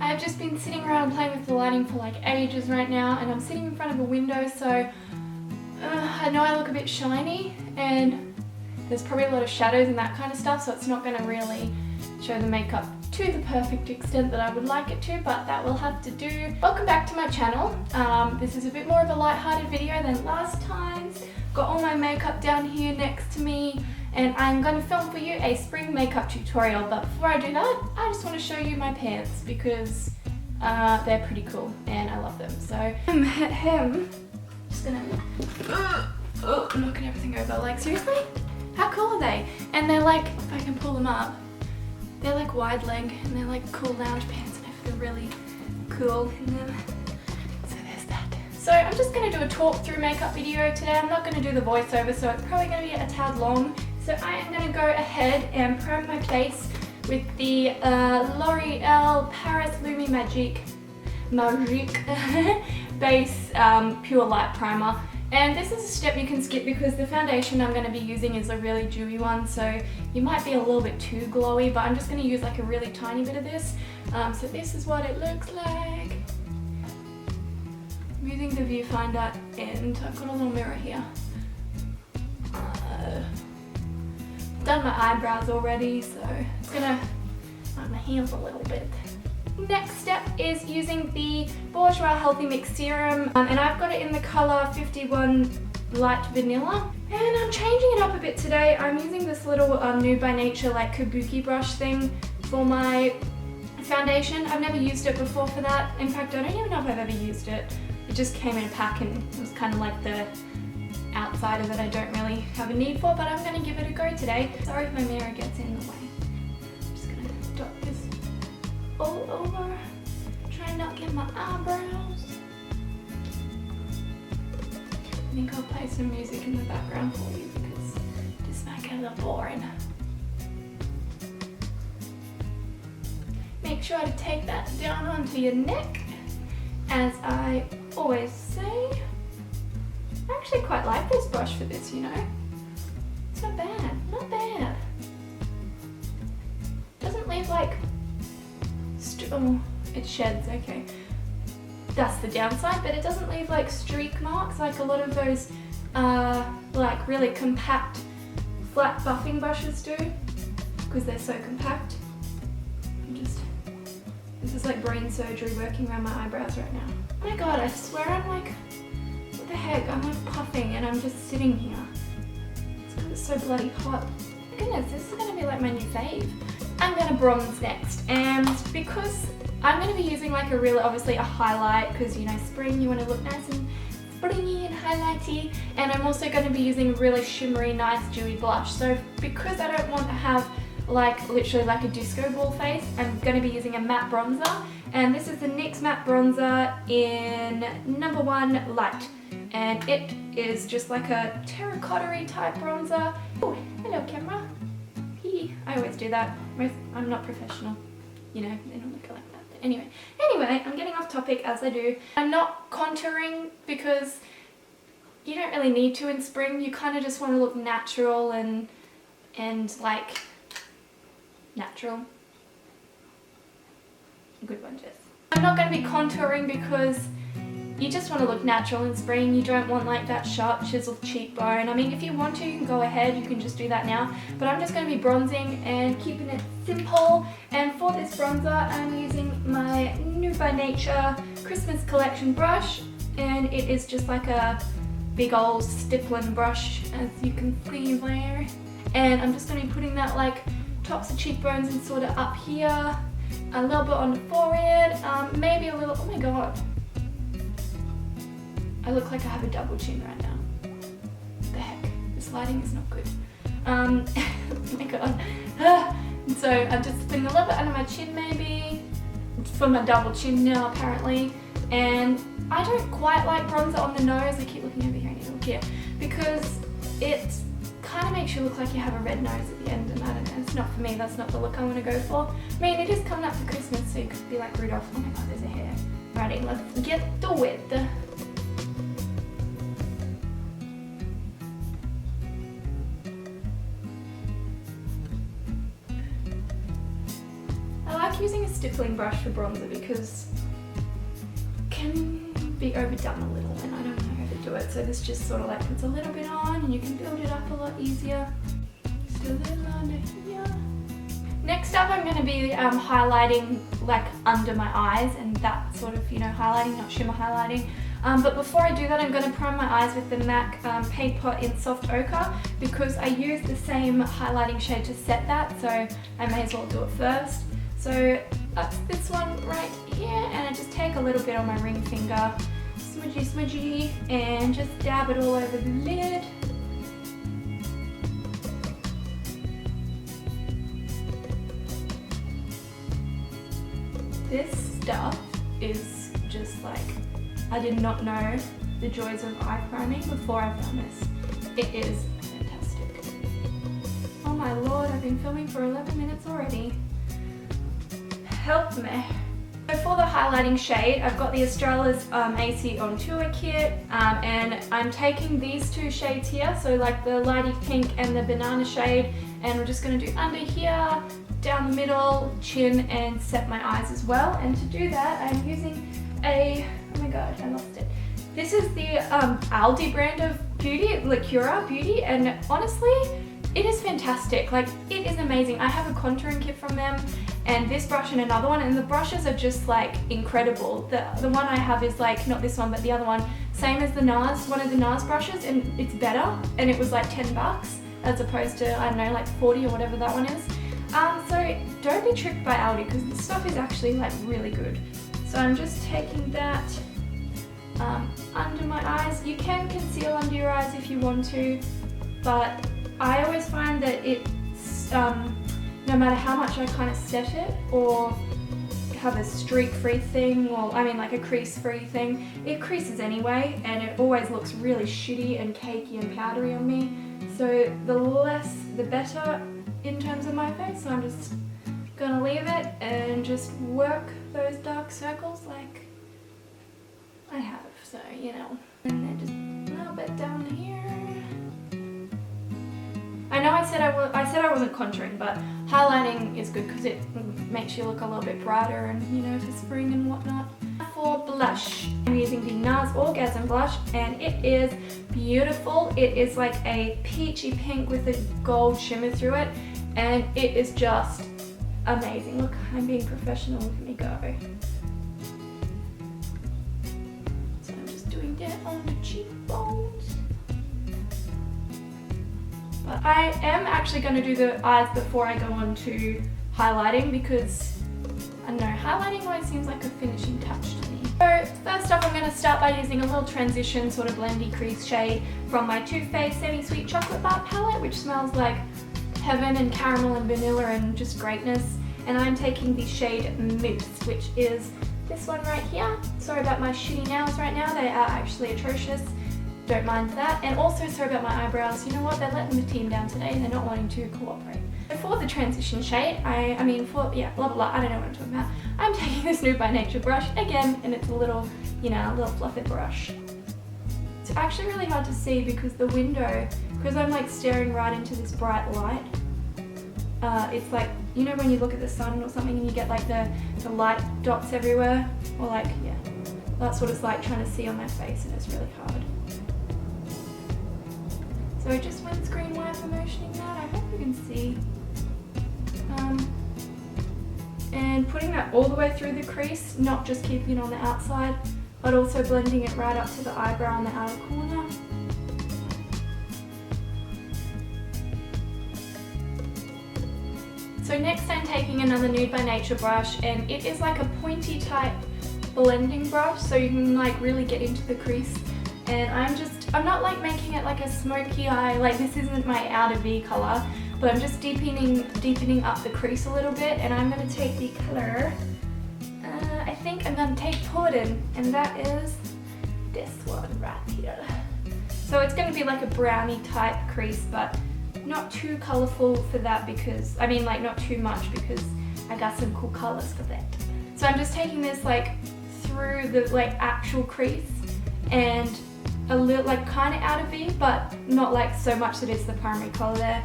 I've just been sitting around playing with the lighting for like ages right now, and I'm sitting in front of a window, so I know I look a bit shiny and there's probably a lot of shadows and that kind of stuff, so it's not going to really show the makeup to the perfect extent that I would like it to, but that will have to do. Welcome back to my channel. This is a bit more of a light-hearted video than last time's. Got all my makeup down here next to me, and I'm going to film for you a spring makeup tutorial, but before I do that, I just want to show you my pants because they're pretty cool and I love them. So I'm just gonna knocking everything over. Like, seriously? How cool are they? And they're like, if I can pull them up, they're like wide leg and they're like cool lounge pants, and I feel really cool in them. So there's that. So I'm just going to do a talk through makeup video today. I'm not going to do the voiceover, so it's probably going to be a tad long. So I am going to go ahead and prime my face with the L'Oreal Paris Lumi Magique base pure light primer. And this is a step you can skip because the foundation I'm going to be using is a really dewy one, so you might be a little bit too glowy, but I'm just going to use like a really tiny bit of this. So this is what it looks like. I'm using the viewfinder and I've got a little mirror here. Done my eyebrows already, so it's going to wipe my hands a little bit. Next step is using the Bourjois Healthy Mix Serum, and I've got it in the colour 51 Light Vanilla. And I'm changing it up a bit today. I'm using this little Nude by Nature like kabuki brush thing for my foundation. I've never used it before for that. In fact, I don't even know if I've ever used it. It just came in a pack and it was kind of like the outsider that I don't really have a need for, but I'm going to give it a go today. Sorry if my mirror gets in the way. I'm just going to dot this all over, try and not get my eyebrows. I think I'll play some music in the background for you because this might get a little boring. Make sure to take that down onto your neck, as I always say. I actually quite like this brush for this, you know. It's not bad, not bad. Doesn't leave like oh, it sheds, okay. That's the downside, but it doesn't leave like streak marks like a lot of those like really compact flat buffing brushes do, because they're so compact. This is like brain surgery working around my eyebrows right now. Oh my god, I swear I'm like, what the heck, I'm like puffing and I'm just sitting here. It's because it's so bloody hot. Goodness, this is going to be like my new fave. I'm going to bronze next, and because I'm going to be using like a really, obviously a highlight, because you know spring, you want to look nice and springy and highlighty, and I'm also going to be using a really shimmery, nice dewy blush. So because I don't want to have like literally like a disco ball face, I'm going to be using a matte bronzer, and this is the NYX matte bronzer in number 1 light, and it is just like a terracotta-y type bronzer. Oh, hello camera. I always do that. I'm not professional, you know, they don't look like that. But anyway, I'm getting off topic as I do. I'm not contouring because you don't really need to in spring. You kind of just want to look natural and like natural. Good one, Jess. I'm not going to be contouring because you just want to look natural in spring. You don't want like that sharp chiseled cheekbone. I mean, if you want to, you can go ahead, you can just do that now. But I'm just going to be bronzing and keeping it simple. And for this bronzer, I'm using my Nude by Nature Christmas Collection brush. And it is just like a big old stippling brush, as you can see there. And I'm just going to be putting that like tops of cheekbones and sort of up here. A little bit on the forehead, maybe a little, oh my god. I look like I have a double chin right now. What the heck? This lighting is not good. Oh my god. So I'm just putting a little bit under my chin maybe. It's for my double chin now apparently. And I don't quite like bronzer on the nose. I keep looking over here and look here. Because it kind of makes you look like you have a red nose at the end. And I don't know, it's not for me. That's not the look I want to go for. I mean, it is coming up for Christmas, so you could be like Rudolph. Oh my god, there's a hair. Alrighty, let's get to it. using a stippling brush for bronzer because it can be overdone a little and I don't want to overdo it. So this just sort of like puts a little bit on and you can build it up a lot easier. Just a little under here. Next up I'm going to be highlighting like under my eyes, and that sort of, you know, highlighting, not shimmer highlighting. But before I do that, I'm going to prime my eyes with the MAC Paint Pot in Soft Ochre because I use the same highlighting shade to set that, so I may as well do it first. So that's this one right here, and I just take a little bit on my ring finger, smudgy smudgy, and just dab it all over the lid. This stuff is just like, I did not know the joys of eye priming before I found this. It is fantastic. Oh my lord, I've been filming for 11 minutes already. Help me. So for the highlighting shade, I've got the Australis AC on Tour kit, and I'm taking these two shades here, so like the lighty pink and the banana shade, and we're just going to do under here, down the middle, chin, and set my eyes as well. And to do that, I'm using a, oh my god, I lost it. This is the Aldi brand of beauty, Lacura Beauty, and honestly, it is fantastic. Like, it is amazing. I have a contouring kit from them, and this brush and another one, and the brushes are just like incredible. The one I have is like, not this one, but the other one, same as the NARS, one of the NARS brushes, and it's better, and it was like 10 bucks as opposed to, I don't know, like 40 or whatever that one is. So don't be tricked by Aldi because this stuff is actually like really good. So I'm just taking that under my eyes. You can conceal under your eyes if you want to, but I always find that it's, no matter how much I kind of set it or have a streak-free thing, or I mean like a crease-free thing, it creases anyway and it always looks really shitty and cakey and powdery on me. So the less, the better in terms of my face. So I'm just gonna leave it and just work those dark circles like I have, so you know, and then just a little bit down here. I know I said I wasn't contouring, but highlighting is good because it makes you look a little bit brighter and, you know, for spring and whatnot. For blush, I'm using the NARS Orgasm blush, and it is beautiful. It is like a peachy pink with a gold shimmer through it, and it is just amazing. Look, I'm being professional, look at me go. So I'm just doing that on the cheekbones. But I am actually going to do the eyes before I go on to highlighting because, I don't know, highlighting always seems like a finishing touch to me. So first up, I'm going to start by using a little transition sort of blendy crease shade from my Too Faced Semi-Sweet Chocolate Bar palette, which smells like heaven and caramel and vanilla and just greatness. And I'm taking the shade Mousse, which is this one right here. Sorry about my shitty nails right now, they are actually atrocious. Don't mind that. And also sorry about my eyebrows. You know what, they're letting the team down today and they're not wanting to cooperate. For the transition shade, I mean blah blah blah, I don't know what I'm talking about. I'm taking this Nude by Nature brush again, and it's a little, you know, a little fluffy brush. It's actually really hard to see because the window, because I'm like staring right into this bright light. It's like, you know when you look at the sun or something and you get like the light dots everywhere? Or like, yeah, that's what it's like trying to see on my face, and it's really hard. So just windscreen wiper motioning that, I hope you can see. And putting that all the way through the crease, not just keeping it on the outside, but also blending it right up to the eyebrow on the outer corner. So next I'm taking another Nude by Nature brush, and it is like a pointy type blending brush, so you can like really get into the crease. And I'm not like making it like a smoky eye, like this isn't my outer V colour, but I'm just deepening up the crease a little bit, and I'm going to take the colour, I think I'm going to take Puddin', and that is this one right here. So it's going to be like a brownie type crease, but not too colourful for that because, I mean like not too much because I got some cool colours for that. So I'm just taking this like through the like actual crease and a little like kind of out of V, but not like so much that it's the primary colour there,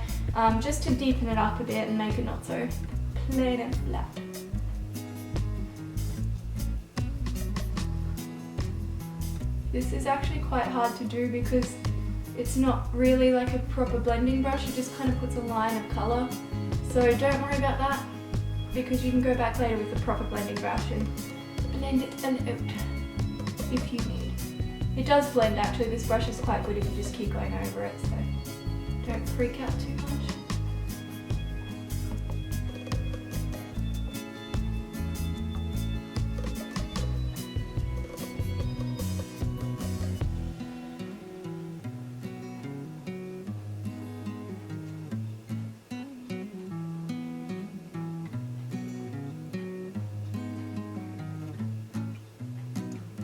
just to deepen it up a bit and make it not so plain and flat. This is actually quite hard to do because it's not really like a proper blending brush, it just kind of puts a line of colour. So don't worry about that, because you can go back later with a proper blending brush and blend it out if you need. It does blend actually, this brush is quite good if you just keep going over it, so don't freak out too much.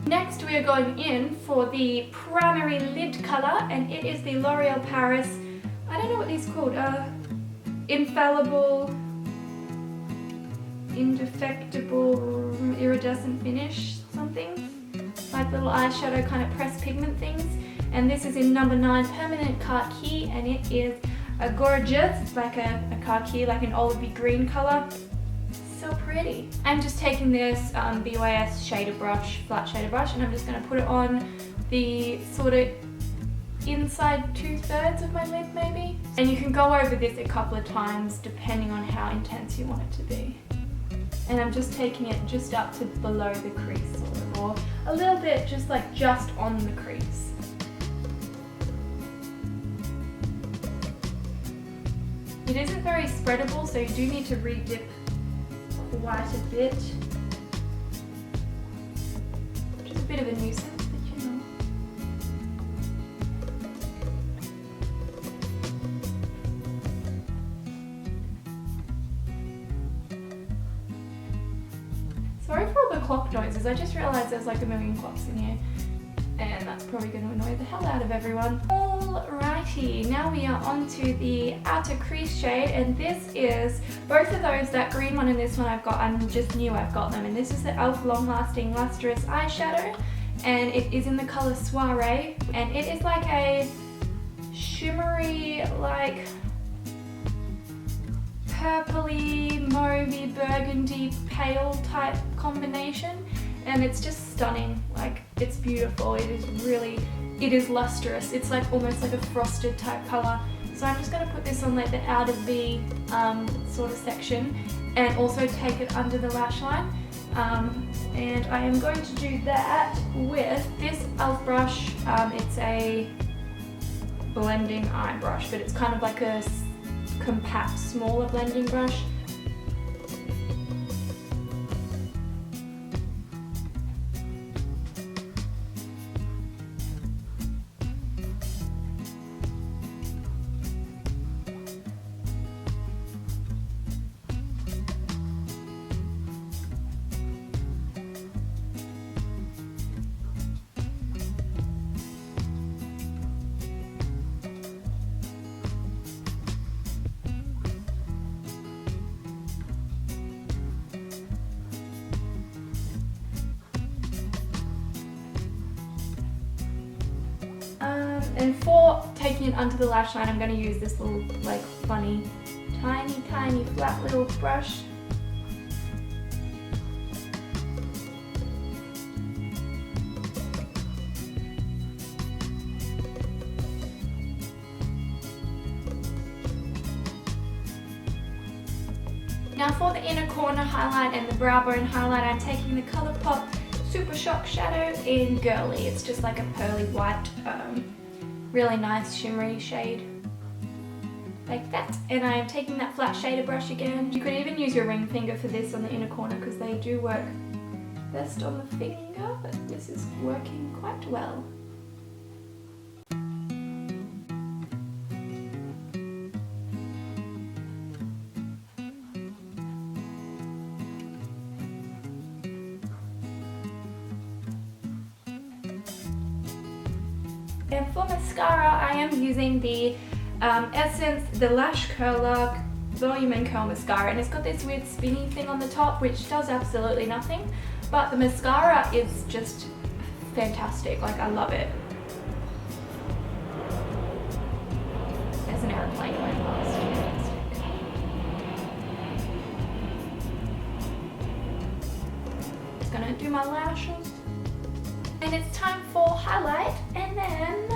Next we are going in for the primary lid colour, and it is the L'Oreal Paris, I don't know what these are called, Infallible, Indefectible, Iridescent Finish, something, like little eyeshadow kind of pressed pigment things. And this is in number 9 Permanent Khaki, and it is a gorgeous, it's like a khaki, like an olivey green colour. So pretty. I'm just taking this BYS shader brush, flat shader brush, and I'm just going to put it on the sort of inside 2/3 of my lid maybe. And you can go over this a couple of times depending on how intense you want it to be. And I'm just taking it just up to below the crease sort of, or a little bit just like just on the crease. It isn't very spreadable, so you do need to re-dip quite a bit, which is a bit of a nuisance, but you know. Sorry for all the clock noises, I just realised there's like a million clocks in here, and that's probably going to annoy the hell out of everyone. Alrighty, now we are on to the outer crease shade, and this is both of those, that green one and this one I've got, I'm just new I've got them, and this is the e.l.f. Long Lasting Lustrous Eyeshadow, and it is in the colour Soiree, and it is like a shimmery, like purpley, mauvey, burgundy, pale type combination, and it's just stunning. Like, it's beautiful, it is lustrous, it's like almost like a frosted type colour. So I'm just going to put this on like the outer V sort of section, and also take it under the lash line, and I am going to do that with this e.l.f. brush. It's a blending eye brush, but it's kind of like a compact, smaller blending brush. And for taking it under the lash line, I'm going to use this little like funny tiny flat little brush. Now for the inner corner highlight and the brow bone highlight, I'm taking the Colourpop Super Shock Shadow in Girly. It's just like a pearly white, really nice shimmery shade, like that. And I am taking that flat shader brush again. You could even use your ring finger for this on the inner corner, because they do work best on the finger, but this is working quite well. And for mascara, I am using the Essence, the Lash Curler Volume and Curl Mascara, and it's got this weird spinny thing on the top which does absolutely nothing, but the mascara is just fantastic. Like, I love it. There's an airplane going past. Fantastic. Just gonna do my lashes. And it's time for highlight and then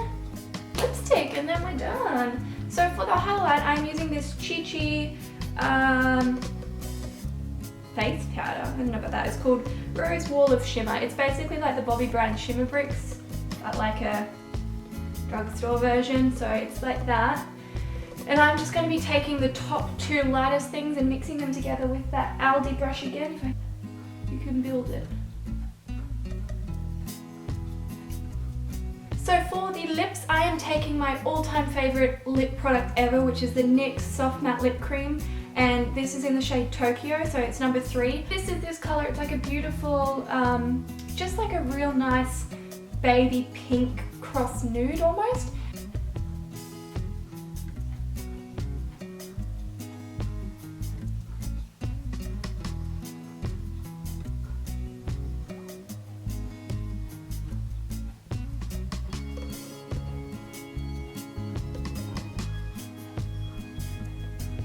lipstick, and then we're done. So for the highlight, I'm using this Chi face powder. I don't know what that is called. Rose Wall of Shimmer. It's basically like the Bobbi Brown shimmer bricks, but like a drugstore version. So it's like that. And I'm just going to be taking the top two lightest things and mixing them together with that Aldi brush again. If you can build it. So for the lips, I am taking my all-time favorite lip product ever, which is the NYX Soft Matte Lip Cream. And this is in the shade Tokyo, so it's number 3. This is this color. It's like a beautiful, just like a real nice baby pink cross nude almost.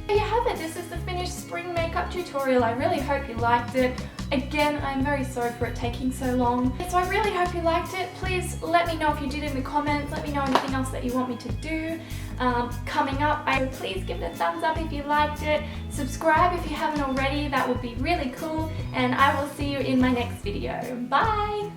There you have it. This is the finished spring makeup tutorial. I really hope you liked it. Again, I'm very sorry for it taking so long. So I really hope you liked it. Please let me know if you did in the comments. Let me know anything else that you want me to do coming up. Please give it a thumbs up if you liked it. Subscribe if you haven't already. That would be really cool. And I will see you in my next video. Bye!